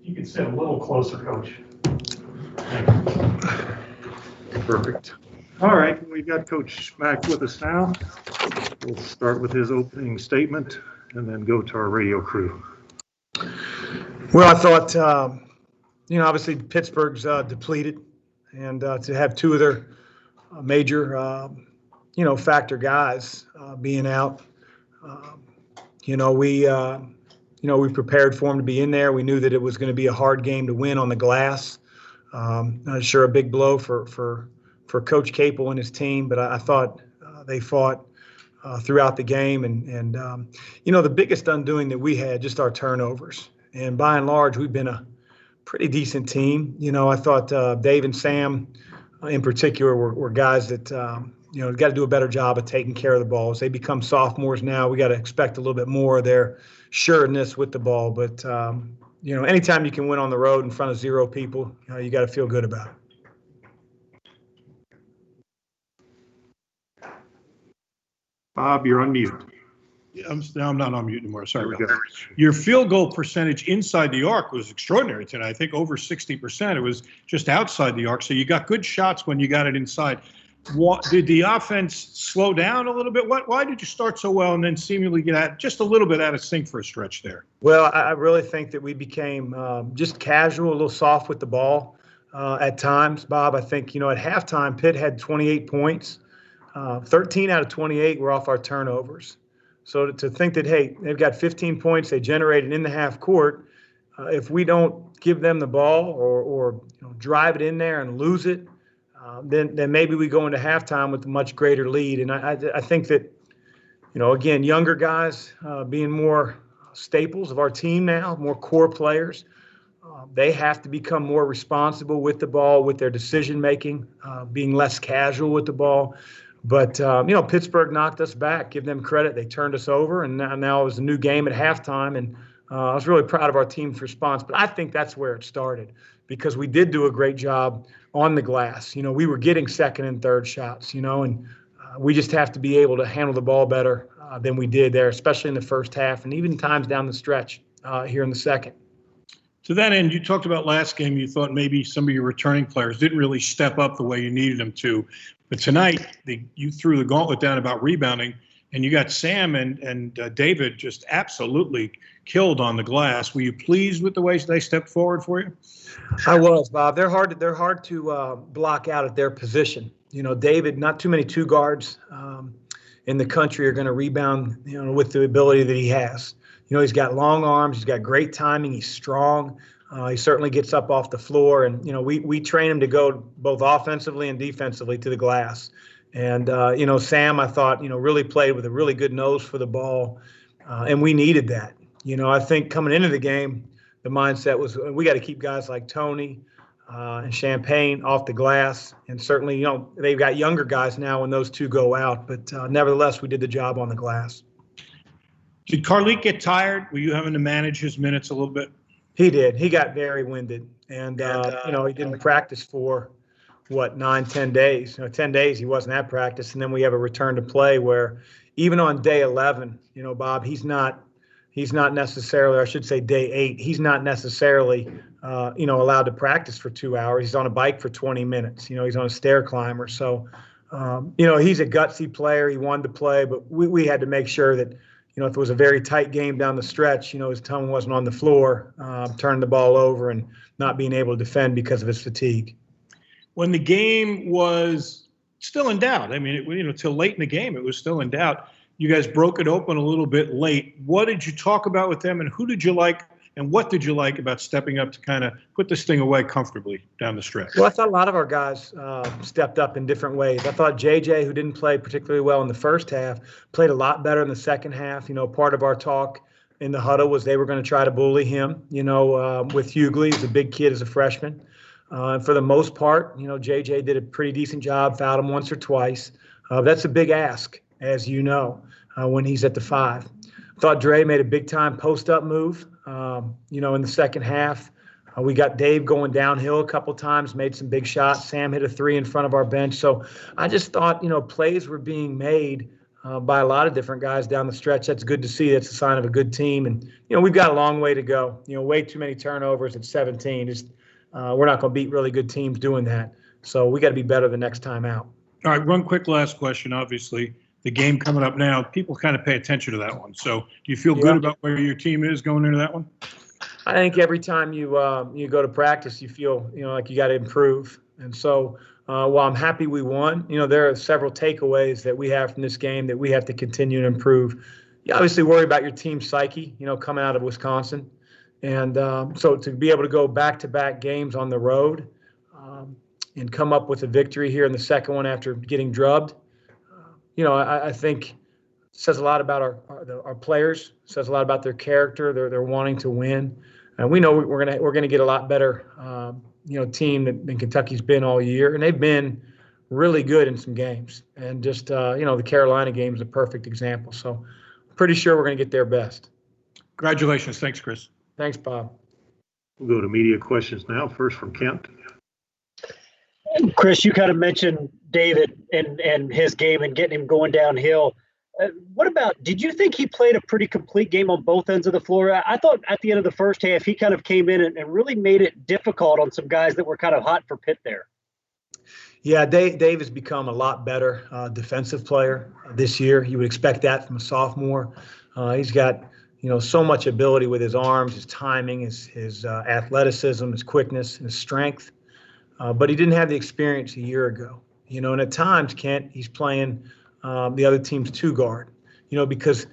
You can sit a little closer, Coach. Perfect. All right, we've got Coach Mack with us now. We'll start with his opening statement and then go to our radio crew. Well, I thought, obviously Pittsburgh's depleted, and to have two of their major, factor guys being out, we prepared for them to be in there. We knew that it was going to be a hard game to win on the glass. Sure, a big blow for Coach Capel and his team, but I thought they fought throughout the game. And the biggest undoing that we had, just our turnovers. And by and large, we've been a pretty decent team. I thought Dave and Sam in particular were guys that, got to do a better job of taking care of the ball. As they become sophomores now, we got to expect a little bit more of their sureness with the ball. But, anytime you can win on the road in front of 0 people, you got to feel good about it. Bob, you're on mute. Now I'm not on mute anymore. Sorry about that. Your field goal percentage inside the arc was extraordinary tonight. I think over 60%. It was just outside the arc. So you got good shots when you got it inside. Did the offense slow down a little bit? Why did you start so well and then seemingly get just a little bit out of sync for a stretch there? Well, I really think that we became just casual, a little soft with the ball at times, Bob. I think, at halftime, Pitt had 28 points. 13 out of 28 were off our turnovers. So to think that, hey, they've got 15 points they generated in the half court, if we don't give them the ball or drive it in there and lose it, then maybe we go into halftime with a much greater lead. And I think that, again, younger guys being more staples of our team now, more core players, they have to become more responsible with the ball, with their decision-making, being less casual with the ball. But, Pittsburgh knocked us back. Give them credit. They turned us over, and now it was a new game at halftime. And I was really proud of our team's response. But I think that's where it started because we did do a great job on the glass. We were getting second and third shots, and we just have to be able to handle the ball better than we did there, especially in the first half and even times down the stretch here in the second. To that end, you talked about last game, you thought maybe some of your returning players didn't really step up the way you needed them to. But tonight, you threw the gauntlet down about rebounding, and you got Sam and David just absolutely killed on the glass. Were you pleased with the way they stepped forward for you? I was, Bob. They're hard to block out at their position. David, not too many two guards in the country are going to rebound, with the ability that he has. He's got long arms. He's got great timing. He's strong. He certainly gets up off the floor. And, we train him to go both offensively and defensively to the glass. And, Sam, I thought, really played with a really good nose for the ball. And we needed that. I think coming into the game, the mindset was we got to keep guys like Tony and Champagne off the glass. And certainly, they've got younger guys now when those two go out. But nevertheless, we did the job on the glass. Did Carlik get tired? Were you having to manage his minutes a little bit? He did. He got very winded. And, he didn't practice for, 9-10 days. 10 days he wasn't at practice. And then we have a return to play where even on day 11, Bob, he's not necessarily, or I should say day 8, he's not necessarily, allowed to practice for 2 hours. He's on a bike for 20 minutes. He's on a stair climber. So, he's a gutsy player. He wanted to play, but we had to make sure that, if it was a very tight game down the stretch, his tongue wasn't on the floor, turning the ball over and not being able to defend because of his fatigue. When the game was still in doubt, till late in the game, it was still in doubt. You guys broke it open a little bit late. What did you talk about with them, and who did you like, and what did you like about stepping up to kind of put this thing away comfortably down the stretch? Well, I thought a lot of our guys stepped up in different ways. I thought JJ, who didn't play particularly well in the first half, played a lot better in the second half. Part of our talk in the huddle was they were going to try to bully him, with Hughley. He's a big kid as a freshman. And for the most part, JJ did a pretty decent job, fouled him once or twice. That's a big ask, as you know, when he's at the 5. Thought Dre made a big-time post-up move, in the second half. We got Dave going downhill a couple times, made some big shots. Sam hit a 3 in front of our bench. So I just thought, plays were being made by a lot of different guys down the stretch. That's good to see. That's a sign of a good team. And, we've got a long way to go. Way too many turnovers at 17. We're not going to beat really good teams doing that. So we got to be better the next time out. All right, one quick last question. Obviously, the game coming up now, people kind of pay attention to that one. So do you feel good about where your team is going into that one? I think every time you go to practice, you feel, like you got to improve. And so while I'm happy we won, there are several takeaways that we have from this game that we have to continue to improve. You obviously worry about your team's psyche, coming out of Wisconsin. And so to be able to go back-to-back games on the road and come up with a victory here in the second one after getting drubbed, I think says a lot about our players, says a lot about their character, their wanting to win. And we know we're gonna get a lot better, team than Kentucky's been all year, and they've been really good in some games. And just the Carolina game is a perfect example. So, pretty sure we're gonna get their best. Congratulations. Thanks, Chris. Thanks, Bob. We'll go to media questions now. First from Kent. Chris, you kind of mentioned David and his game and getting him going downhill. Did you think he played a pretty complete game on both ends of the floor? I thought at the end of the first half, he kind of came in and really made it difficult on some guys that were kind of hot for Pitt there. Yeah, Dave has become a lot better defensive player this year. You would expect that from a sophomore. He's got, so much ability with his arms, his timing, his athleticism, his quickness, and his strength. But he didn't have the experience a year ago. And at times, Kent, he's playing the other team's two guard, because,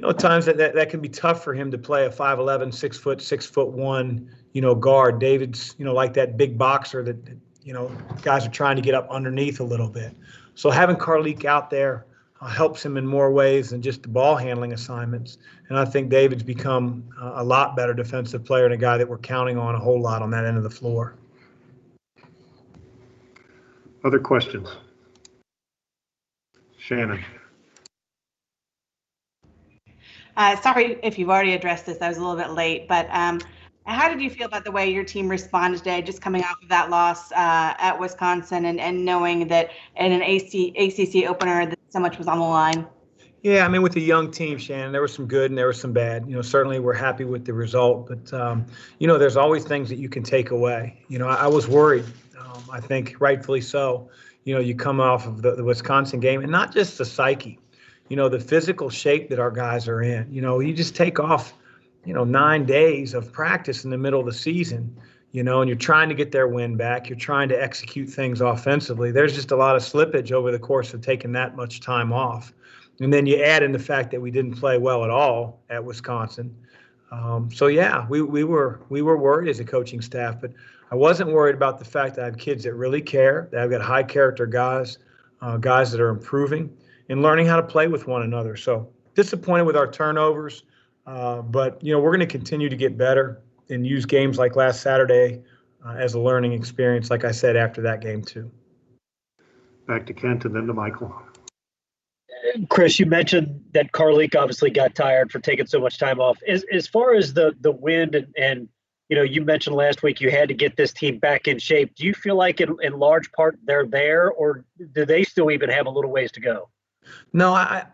at times that can be tough for him to play a 5'11", 6'1", guard. David's, like that big boxer that, guys are trying to get up underneath a little bit. So having Carlik out there helps him in more ways than just the ball handling assignments. And I think David's become a lot better defensive player and a guy that we're counting on a whole lot on that end of the floor. Other questions? Shannon. Sorry if you've already addressed this. I was a little bit late, but how did you feel about the way your team responded today, just coming off of that loss at Wisconsin and knowing that in an ACC opener that so much was on the line? Yeah, with a young team, Shannon, there was some good and there was some bad. Certainly we're happy with the result, but, there's always things that you can take away. I was worried, I think rightfully so. You come off of the Wisconsin game, and not just the psyche, the physical shape that our guys are in. You just take off, 9 days of practice in the middle of the season, and you're trying to get their win back. You're trying to execute things offensively. There's just a lot of slippage over the course of taking that much time off. And then you add in the fact that we didn't play well at all at Wisconsin. So yeah, we were worried as a coaching staff, but I wasn't worried about the fact that I have kids that really care, that I've got high character guys, guys that are improving and learning how to play with one another. So disappointed with our turnovers, but we're going to continue to get better and use games like last Saturday as a learning experience, like I said, after that game too. Back to Kent and then to Michael. Chris, you mentioned that Carlik obviously got tired for taking so much time off. As far as the wind and you mentioned last week you had to get this team back in shape. Do you feel like in large part they're there, or do they still even have a little ways to go? No, I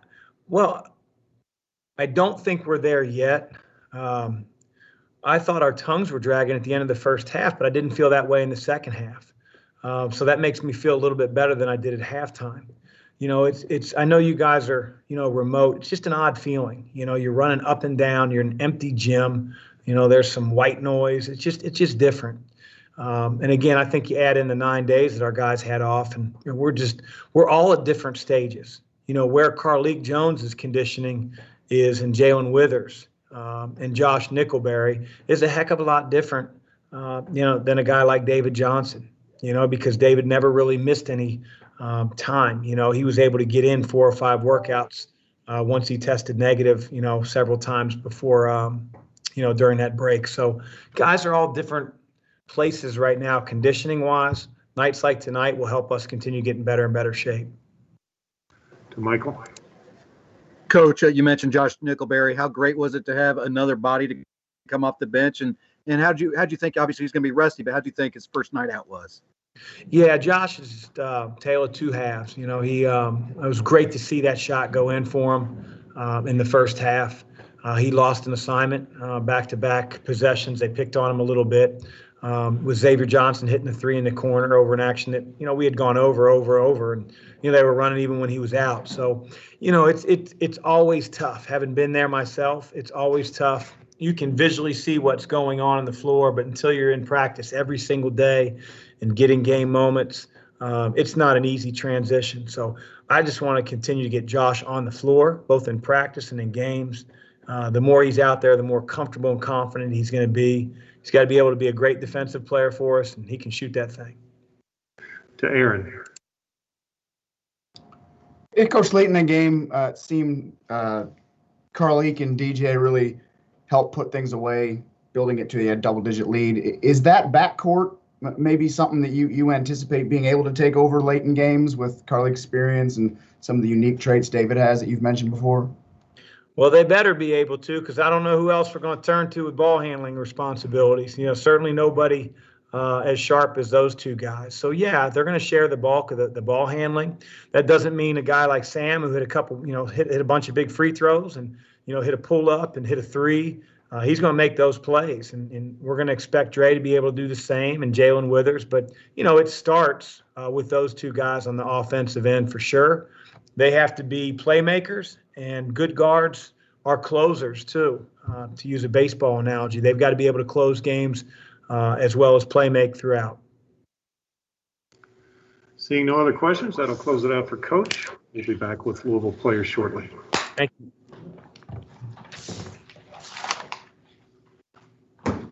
don't think we're there yet. I thought our tongues were dragging at the end of the first half, but I didn't feel that way in the second half. So that makes me feel a little bit better than I did at halftime. It's I know you guys are, remote. It's just an odd feeling. You're running up and down. You're in an empty gym. There's some white noise. It's just different. And again, I think you add in the 9 days that our guys had off, and we're all at different stages. Where Carlik Jones's conditioning is, and Jalen Withers and Josh Nickleberry is a heck of a lot different, than a guy like David Johnson. Because David never really missed any time. He was able to get in 4 or 5 workouts once he tested negative, several times before, during that break. So guys are all different places right now, conditioning wise. Nights like tonight will help us continue getting better and better shape. To Michael. Coach, you mentioned Josh Nickleberry. How great was it to have another body to come off the bench? And how'd you think, obviously he's going to be rusty, but how'd you think his first night out was? Yeah, Josh is tale of two halves. You know, it was great to see that shot go in for him in the first half. He lost an assignment, back-to-back possessions. They picked on him a little bit. With Xavier Johnson hitting the three in the corner over an action that, you know, we had gone over, and, you know, they were running even when he was out. So, you know, it's always tough. Having been there myself, it's always tough. You can visually see what's going on the floor, but until you're in practice every single day and getting game moments, it's not an easy transition. So I just want to continue to get Josh on the floor, both in practice and in games. The more he's out there, the more comfortable and confident he's going to be. He's got to be able to be a great defensive player for us, and he can shoot that thing. To Aaron. Hey, Coach, late in the game, it seemed Carlik and DJ really helped put things away, building it to a double-digit lead. Is that backcourt maybe something that you anticipate being able to take over late in games with Carlik's experience and some of the unique traits David has that you've mentioned before? Well, they better be able to, because I don't know who else we're going to turn to with ball handling responsibilities. You know, certainly nobody as sharp as those two guys. So, yeah, they're going to share the bulk of the ball handling. That doesn't mean a guy like Sam, who hit a couple, you know, hit a bunch of big free throws and, you know, hit a pull-up and hit a three. He's going to make those plays, and we're going to expect Dre to be able to do the same, and Jalen Withers. But, you know, it starts with those two guys on the offensive end for sure. They have to be playmakers, and good guards are closers too. To use a baseball analogy, they've got to be able to close games as well as play make throughout. Seeing no other questions, that'll close it out for Coach. We'll be back with Louisville players shortly. Thank you.